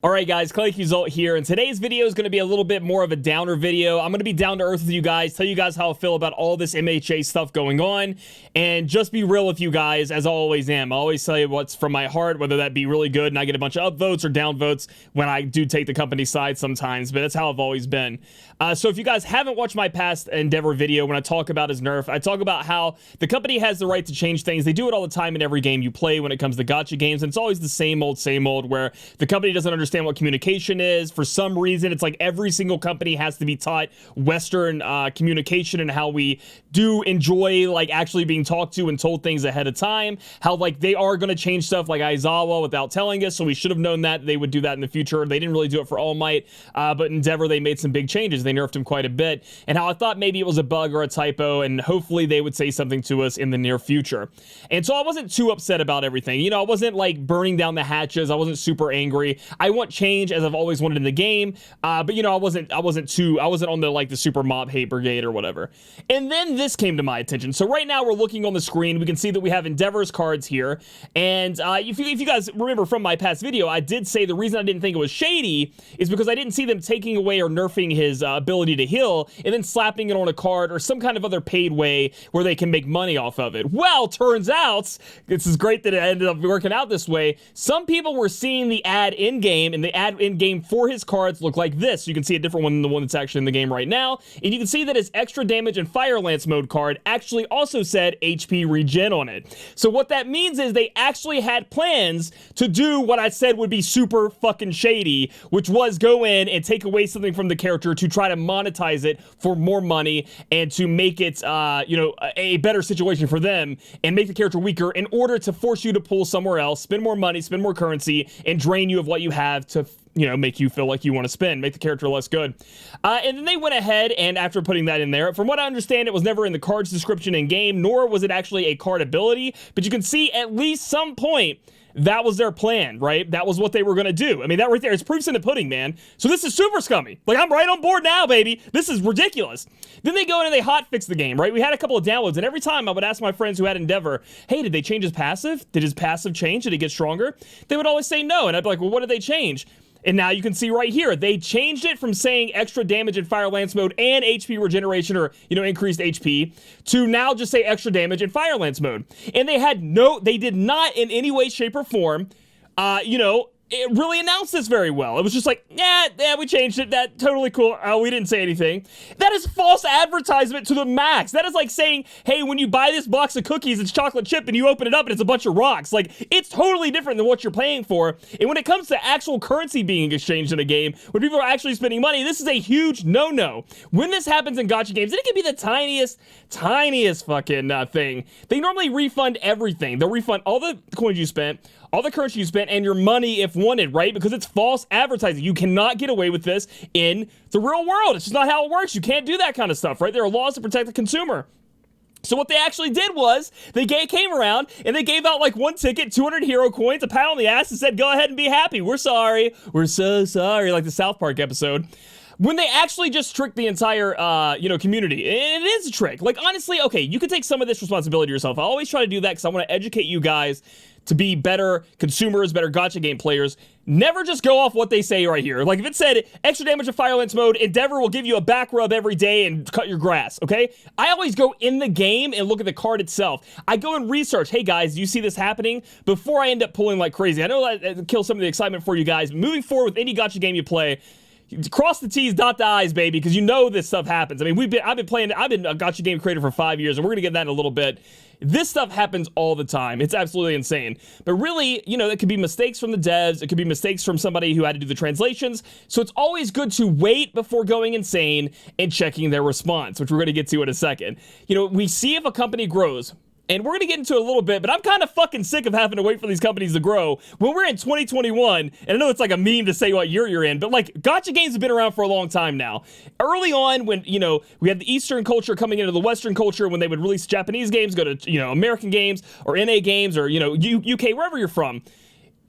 Alright guys, Clayk here, and today's video is going to be a little bit more of a downer video. I'm going to be down to earth with you guys, tell you guys how I feel about all this MHA stuff going on, and just be real with you guys, as I always am. I always tell you what's from my heart, whether that be really good and I get a bunch of upvotes or downvotes when I do take the company side sometimes, but that's how I've always been. So if you guys haven't watched my past Endeavor video, when I talk about his nerf, I talk about how the company has the right to change things. They do it all the time in every game you play when it comes to gacha games, and it's always the same old, where the company doesn't understand what communication is. For some reason, it's like every single company has to be taught Western communication and how we do enjoy like actually being talked to and told things ahead of time. How like they are going to change stuff like Aizawa without telling us, so we should have known that they would do that in the future. They didn't really do it for All Might, but Endeavor, they made some big changes. They nerfed him quite a bit, and how I thought maybe it was a bug or a typo, and hopefully they would say something to us in the near future. And so I wasn't too upset about everything. You know, I wasn't like burning down the hatches. I wasn't super angry. I want change, as I've always wanted in the game, but you know, I wasn't on the like the super mob hate brigade or whatever. And then this came to my attention. So right now we're looking on the screen, we can see that we have Endeavor's cards here, and if you guys remember from my past video, I did say the reason I didn't think it was shady is because I didn't see them taking away or nerfing his ability to heal and then slapping it on a card or some kind of other paid way where they can make money off of it. Well, turns out, this is great that it ended up working out this way. Some people were seeing the ad in-game, and the ad in-game for his cards look like this. You can see a different one than the one that's actually in the game right now, and you can see that his extra damage and fire lance mode card actually also said HP regen on it. So what that means is they actually had plans to do what I said would be super fucking shady, which was go in and take away something from the character to try to monetize it for more money and to make it, you know, a better situation for them and make the character weaker in order to force you to pull somewhere else, spend more money, spend more currency, and drain you of what you have to, you know, make you feel like you want to spend, make the character less good. And then they went ahead, and after putting that in there, from what I understand, it was never in the card's description in game, nor was it actually a card ability, but you can see at least some point that was their plan, right? That was what they were going to do. I mean, that right there is proofs in the pudding, man. So this is super scummy. Like, I'm right on board now, baby. This is ridiculous. Then they go in and they hotfix the game, right? We had a couple of downloads, and every time I would ask my friends who had Endeavor, hey, did they change his passive? Did his passive change? Did it get stronger? They would always say no, and I'd be like, well, what did they change? And now you can see right here, they changed it from saying extra damage in Fire Lance mode and HP regeneration, or, you know, increased HP, to now just say extra damage in Fire Lance mode. And they did not in any way, shape, or form, you know, it really announced this very well. It was just like, yeah, we changed it. That totally cool. We didn't say anything. That is false advertisement to the max. That is like saying, hey, when you buy this box of cookies, it's chocolate chip, and you open it up and it's a bunch of rocks. Like, it's totally different than what you're paying for. And when it comes to actual currency being exchanged in a game, when people are actually spending money, this is a huge no-no. When this happens in gacha games, and it can be the tiniest fucking thing, they normally refund everything. They'll refund all the coins you spent, all the currency you spent, and your money if wanted, right? Because it's false advertising. You cannot get away with this in the real world. It's just not how it works. You can't do that kind of stuff, right? There are laws to protect the consumer. So what they actually did was, they came around, and they gave out like one ticket, 200 hero coins, a pat on the ass, and said, go ahead and be happy. We're sorry. We're so sorry, like the South Park episode. When they actually just tricked the entire, you know, community. And it is a trick. Like, honestly, okay, you can take some of this responsibility yourself. I always try to do that because I want to educate you guys to be better consumers, better gacha game players. Never just go off what they say right here. Like, if it said extra damage in Fire Lance mode, Endeavor will give you a back rub every day and cut your grass, okay? I always go in the game and look at the card itself. I go and research, hey guys, do you see this happening? Before I end up pulling like crazy. I know that kills some of the excitement for you guys. Moving forward with any gacha game you play, cross the T's, dot the I's, baby, because you know this stuff happens. I mean, I've been a gacha game creator for 5 years, and we're gonna get that in a little bit. This stuff happens all the time. It's absolutely insane. But really, you know, it could be mistakes from the devs. It could be mistakes from somebody who had to do the translations. So it's always good to wait before going insane and checking their response, which we're gonna get to in a second. You know, we see if a company grows. And we're going to get into it a little bit, but I'm kind of fucking sick of having to wait for these companies to grow. When we're in 2021, and I know it's like a meme to say what year you're in, but like, gacha games have been around for a long time now. Early on, when, you know, we had the Eastern culture coming into the Western culture, when they would release Japanese games, go to, you know, American games, or NA games, or, you know, UK, wherever you're from,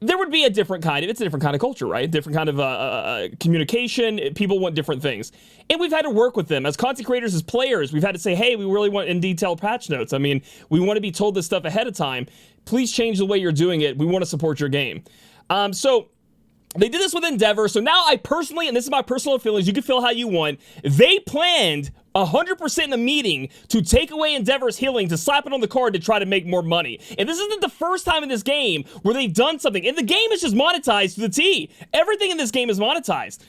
there would be a different kind of culture, right? Different kind of communication. People want different things. And we've had to work with them. As content creators, as players, we've had to say, hey, we really want in detail patch notes. I mean, we want to be told this stuff ahead of time. Please change the way you're doing it. We want to support your game. So They did this with Endeavor, so now I personally, and this is my personal feelings, you can feel how you want, they planned 100% in the meeting to take away Endeavor's healing, to slap it on the card to try to make more money. And this isn't the first time in this game where they've done something. And the game is just monetized to the T. Everything in this game is monetized.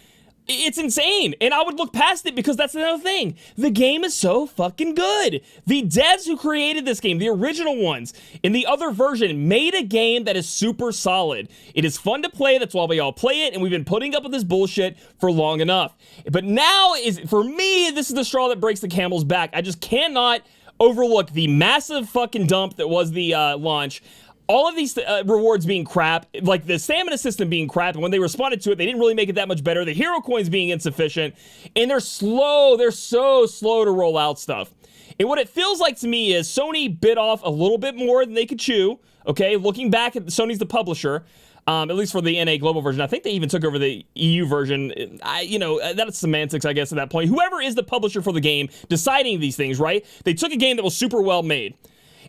It's insane, and I would look past it because that's another thing. The game is so fucking good. The devs who created this game, the original ones, in the other version, made a game that is super solid. It is fun to play, that's why we all play it, and we've been putting up with this bullshit for long enough. But now, for me, this is the straw that breaks the camel's back. I just cannot overlook the massive fucking dump that was the launch. All of these rewards being crap, like the stamina system being crap, and when they responded to it, they didn't really make it that much better. The hero coins being insufficient, and they're slow. They're so slow to roll out stuff. And what it feels like to me is Sony bit off a little bit more than they could chew, okay? Looking back at Sony's the publisher, at least for the NA global version. I think they even took over the EU version. That's semantics, I guess, at that point. Whoever is the publisher for the game deciding these things, right? They took a game that was super well made.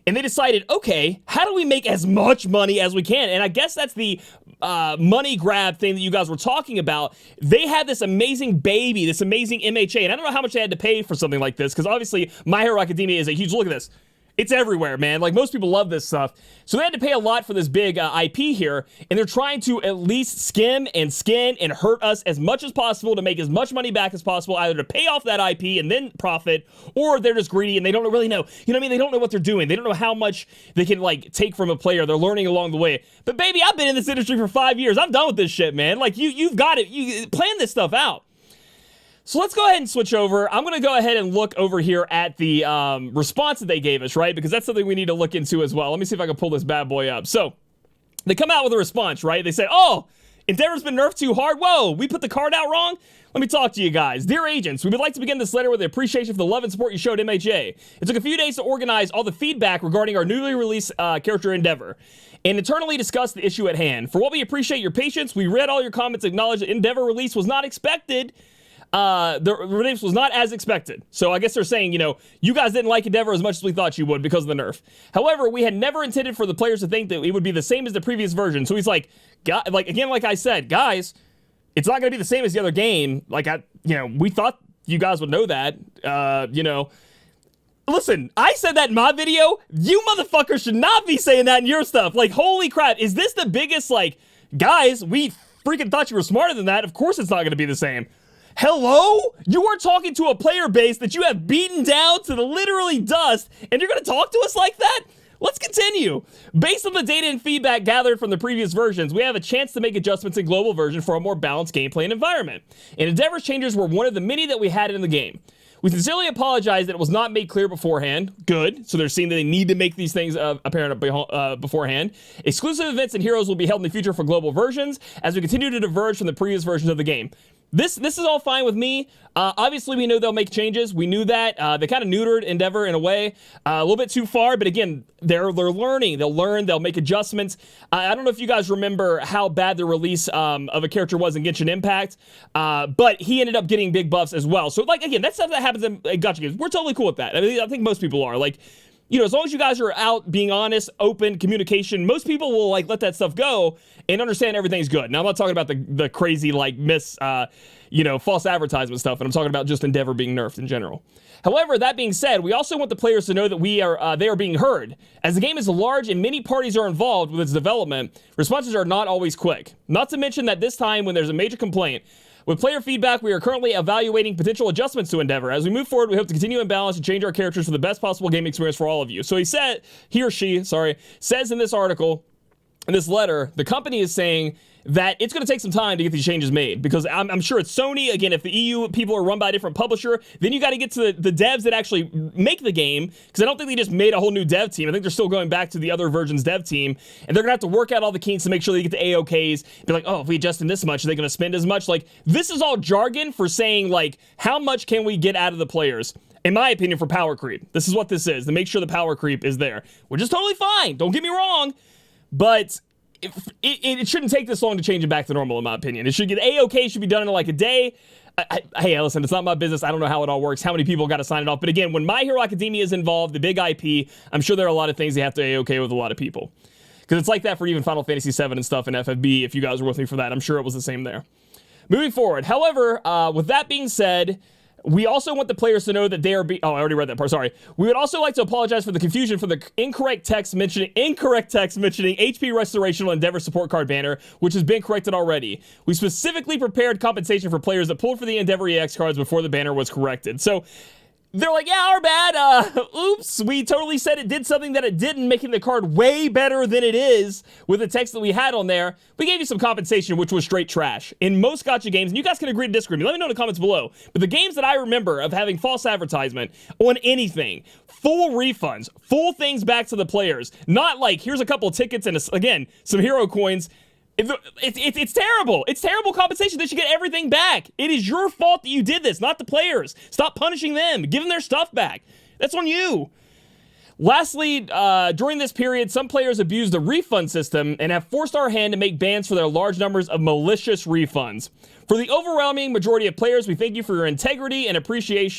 And they decided, okay, how do we make as much money as we can? And I guess that's the money grab thing that you guys were talking about. They had this amazing baby, this amazing MHA. And I don't know how much they had to pay for something like this, because obviously My Hero Academia is a huge, look at this. It's everywhere, man. Like, most people love this stuff. So they had to pay a lot for this big IP here, and they're trying to at least skim and skin and hurt us as much as possible to make as much money back as possible, either to pay off that IP and then profit, or they're just greedy and they don't really know. You know what I mean? They don't know what they're doing. They don't know how much they can, like, take from a player. They're learning along the way. But, baby, I've been in this industry for 5 years. I'm done with this shit, man. Like, you've got it. You plan this stuff out. So let's go ahead and switch over. I'm going to go ahead and look over here at the response that they gave us, right? Because that's something we need to look into as well. Let me see if I can pull this bad boy up. So they come out with a response, right? They say, oh, Endeavor's been nerfed too hard. Whoa, we put the card out wrong? Let me talk to you guys. Dear agents, we would like to begin this letter with appreciation for the love and support you showed MHA. It took a few days to organize all the feedback regarding our newly released character Endeavor and internally discuss the issue at hand. For what we appreciate your patience, we read all your comments, acknowledged that Endeavor release was not expected. The release was not as expected. So I guess they're saying, you guys didn't like Endeavor as much as we thought you would because of the nerf. However, we had never intended for the players to think that it would be the same as the previous version. So he's like I said, guys, it's not going to be the same as the other game. We thought you guys would know that, Listen, I said that in my video. You motherfuckers should not be saying that in your stuff. Like, holy crap. Is this the biggest, guys, we freaking thought you were smarter than that. Of course it's not going to be the same. Hello? You are talking to a player base that you have beaten down to the literally dust, and you're going to talk to us like that? Let's continue. Based on the data and feedback gathered from the previous versions, we have a chance to make adjustments in global version for a more balanced gameplay and environment. And Endeavor's changes were one of the many that we had in the game. We sincerely apologize that it was not made clear beforehand. Good. So they're seeing that they need to make these things apparent beforehand. Exclusive events and heroes will be held in the future for global versions as we continue to diverge from the previous versions of the game. This is all fine with me. Obviously, we know they'll make changes. We knew that. They kind of neutered Endeavor in a way, a little bit too far. But again, they're learning. They'll learn. They'll make adjustments. I don't know if you guys remember how bad the release of a character was in Genshin Impact, but he ended up getting big buffs as well. So, again, that's stuff that happens in gacha games. We're totally cool with that. I mean, I think most people are. As long as you guys are out being honest, open, communication, most people will let that stuff go and understand everything's good. Now, I'm not talking about the crazy false advertisement stuff, and I'm talking about just Endeavor being nerfed in general. However, that being said, we also want the players to know that they are being heard. As the game is large and many parties are involved with its development, responses are not always quick. Not to mention that this time, when there's a major complaint, with player feedback, we are currently evaluating potential adjustments to Endeavor. As we move forward, we hope to continue in balance and change our characters for the best possible game experience for all of you. So he or she says in this article, in this letter, the company is saying that it's going to take some time to get these changes made, because I'm sure it's Sony. Again, if the EU people are run by a different publisher, then you got to get to the devs that actually make the game, because I don't think they just made a whole new dev team. I think they're still going back to the other version's dev team, and they're going to have to work out all the kinks to make sure they get the AOKs, be like, oh, if we adjust in this much, are they going to spend as much? This is all jargon for saying, how much can we get out of the players? In my opinion, for power creep. This is what this is, to make sure the power creep is there, which is totally fine. Don't get me wrong, but it shouldn't take this long to change it back to normal, in my opinion. It should get AOK, should be done in a day. Hey, listen, it's not my business. I don't know how it all works, how many people got to sign it off. But again, when My Hero Academia is involved, the big IP, I'm sure there are a lot of things they have to AOK with a lot of people. Because it's like that for even Final Fantasy VII and stuff in FFB, if you guys were with me for that. I'm sure it was the same there. Moving forward, however, with that being said, we also want the players to know that they are oh, I already read that part, sorry. We would also like to apologize for the confusion for the incorrect text mentioning HP Restoration on Endeavor support card banner, which has been corrected already. We specifically prepared compensation for players that pulled for the Endeavor EX cards before the banner was corrected. So they're like, yeah, our bad. Oops, we totally said it did something that it didn't, making the card way better than it is with the text that we had on there. We gave you some compensation, which was straight trash. In most gacha games, and you guys can agree to disagree with me, let me know in the comments below, but the games that I remember of having false advertisement on anything, full refunds, full things back to the players, not like, here's a couple of tickets and, again, some hero coins. It's terrible. It's terrible compensation. They should get everything back. It is your fault that you did this, not the players. Stop punishing them. Give them their stuff back. That's on you. Lastly, during this period, some players abused the refund system and have forced our hand to make bans for their large numbers of malicious refunds. For the overwhelming majority of players, we thank you for your integrity and appreciate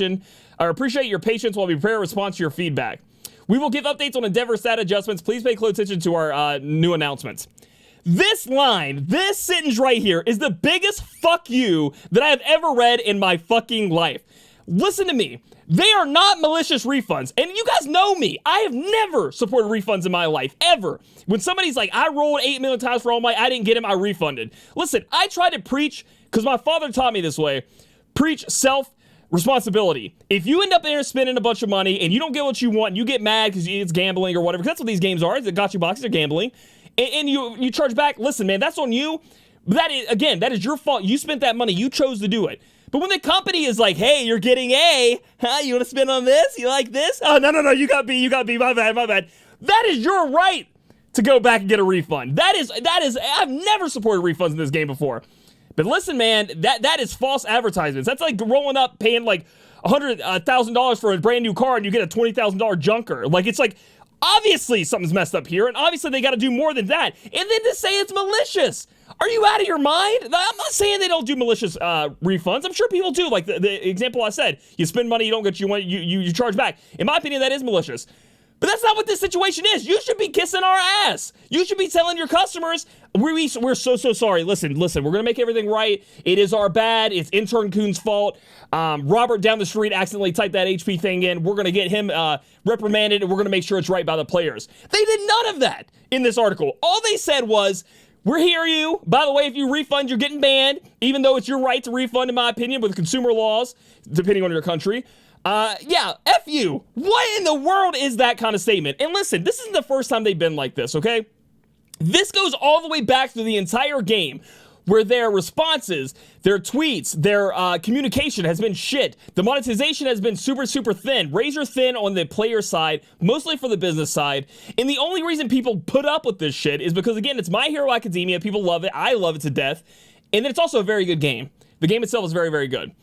your patience while we prepare a response to your feedback. We will give updates on Endeavor stat adjustments. Please pay close attention to our new announcements. This line, this sentence right here is the biggest fuck you that I have ever read in my fucking life. Listen to me. They are not malicious refunds. And you guys know me. I have never supported refunds in my life, ever. When somebody's like, I rolled 8 million times for All Might, I didn't get him, I refunded. Listen, I try to preach, because my father taught me this way, preach self-responsibility. If you end up there spending a bunch of money and you don't get what you want, and you get mad because it's gambling or whatever, because that's what these games are. The gotcha boxes are gambling. And you charge back, listen, man, that's on you. That is, again, that is your fault. You spent that money. You chose to do it. But when the company is like, hey, you're getting A, you want to spend on this? You like this? Oh, no, you got B, my bad. That is your right to go back and get a refund. That is, I've never supported refunds in this game before. But listen, man, that is false advertisements. That's like rolling up, paying like $100,000 for a brand new car and you get a $20,000 junker. Like, it's like, obviously something's messed up here, and obviously they got to do more than that. And then to say it's malicious. Are you out of your mind? I'm not saying they don't do malicious refunds. I'm sure people do. Like the example I said, you spend money, you don't get what you want, you charge back. In my opinion, that is malicious. But that's not what this situation is. You should be kissing our ass. You should be telling your customers, we're so sorry. Listen, we're going to make everything right. It is our bad. It's intern Coon's fault. Robert down the street accidentally typed that HP thing in. We're going to get him reprimanded, and we're going to make sure it's right by the players. They did none of that in this article. All they said was, we're hearing you. By the way, if you refund, you're getting banned, even though it's your right to refund, in my opinion, with consumer laws, depending on your country. Yeah, F you. What in the world is that kind of statement? And listen, this isn't the first time they've been like this, okay? This goes all the way back through the entire game, where their responses, their tweets, their communication has been shit. The monetization has been super, super thin. Razor thin on the player side, mostly for the business side. And the only reason people put up with this shit is because, again, it's My Hero Academia. People love it. I love it to death. And then it's also a very good game. The game itself is very, very good.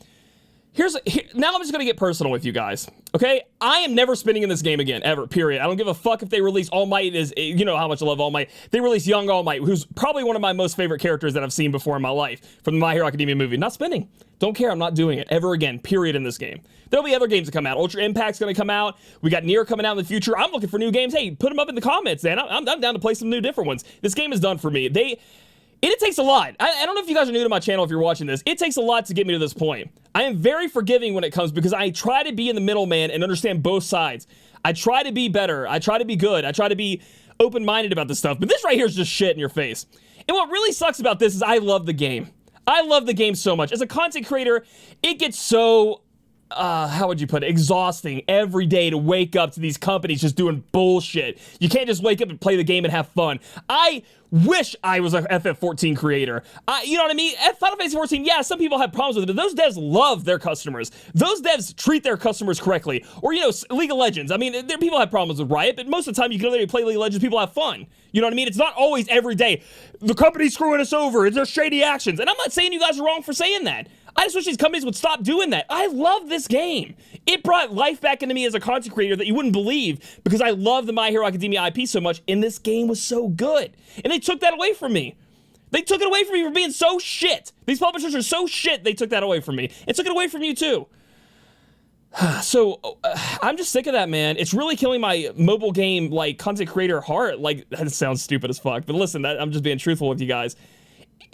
Now I'm just going to get personal with you guys, okay? I am never spending in this game again, ever, period. I don't give a fuck if they release All Might. You know how much I love All Might. They release Young All Might, who's probably one of my most favorite characters that I've seen before in my life from the My Hero Academia movie. Not spending. Don't care. I'm not doing it ever again, period, in this game. There'll be other games that come out. Ultra Impact's going to come out. We got Nier coming out in the future. I'm looking for new games. Hey, put them up in the comments, man. I'm down to play some new different ones. This game is done for me. It takes a lot. I don't know if you guys are new to my channel if you're watching this. It takes a lot to get me to this point. I am very forgiving when it comes because I try to be in the middleman and understand both sides. I try to be better. I try to be good. I try to be open-minded about this stuff. But this right here is just shit in your face. And what really sucks about this is I love the game. I love the game so much. As a content creator, it gets so... how would you put it? Exhausting every day to wake up to these companies just doing bullshit. You can't just wake up and play the game and have fun. I wish I was a FF14 creator. You know what I mean? At Final Fantasy 14, yeah, some people have problems with it, but those devs love their customers. Those devs treat their customers correctly. Or, you know, League of Legends. I mean, people have problems with Riot, but most of the time you can literally play League of Legends, people have fun. You know what I mean? It's not always every day. The company's screwing us over. It's their shady actions. And I'm not saying you guys are wrong for saying that. I just wish these companies would stop doing that. I love this game. It brought life back into me as a content creator that you wouldn't believe because I love the My Hero Academia IP so much, and this game was so good. And they took that away from me. They took it away from me for being so shit. These publishers are so shit, they took that away from me. And took it away from you too. So I'm just sick of that, man. It's really killing my mobile game, like, content creator heart. Like, that sounds stupid as fuck, but listen, I'm just being truthful with you guys.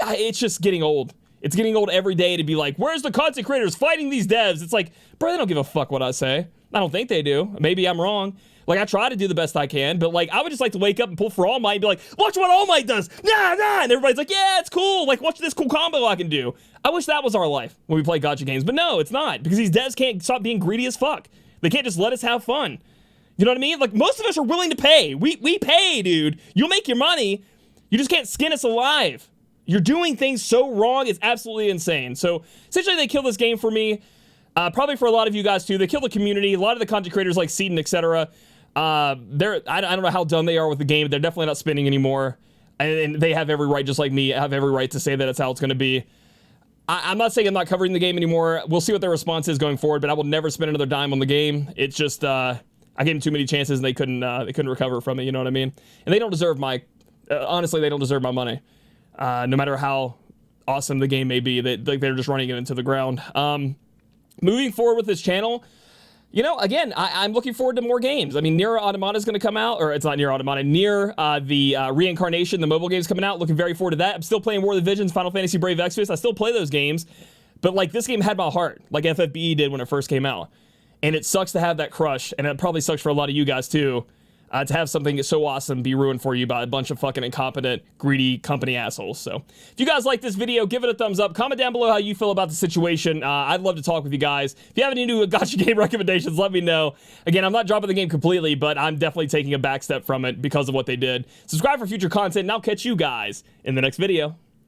It's just getting old. It's getting old every day to be like, where's the content creators fighting these devs? It's like, bro, they don't give a fuck what I say. I don't think they do. Maybe I'm wrong. Like, I try to do the best I can, but, like, I would just like to wake up and pull for All Might and be like, watch what All Might does. Nah. And everybody's like, yeah, it's cool. Like, watch this cool combo I can do. I wish that was our life when we play gacha games, but no, it's not, because these devs can't stop being greedy as fuck. They can't just let us have fun. You know what I mean? Like, most of us are willing to pay. We pay, dude. You'll make your money. You just can't skin us alive. You're doing things so wrong. It's absolutely insane. So, essentially, they kill this game for me. Probably for a lot of you guys, too. They kill the community. A lot of the content creators like Seaton, etc. I don't know how done they are with the game. They're definitely not spending anymore. And they have every right, just like me, have every right to say that that's how it's going to be. I'm not saying I'm not covering the game anymore. We'll see what their response is going forward, but I will never spend another dime on the game. It's just, I gave them too many chances and they couldn't recover from it, you know what I mean? And they don't deserve honestly, they don't deserve my money. No matter how awesome the game may be, they're just running it into the ground. Moving forward with this channel, you know, again, I'm looking forward to more games. I mean, Nier Automata is going to come out, or it's not Nier Automata, Nier, the Reincarnation, the mobile game's coming out. Looking very forward to that. I'm still playing War of the Visions, Final Fantasy Brave Exvius. I still play those games, but, like, this game had my heart, like FFBE did when it first came out. And it sucks to have that crush, and it probably sucks for a lot of you guys, too, to have something so awesome be ruined for you by a bunch of fucking incompetent, greedy company assholes. So, if you guys like this video, give it a thumbs up. Comment down below how you feel about the situation. I'd love to talk with you guys. If you have any new gacha game recommendations, let me know. Again, I'm not dropping the game completely, but I'm definitely taking a back step from it because of what they did. Subscribe for future content, and I'll catch you guys in the next video.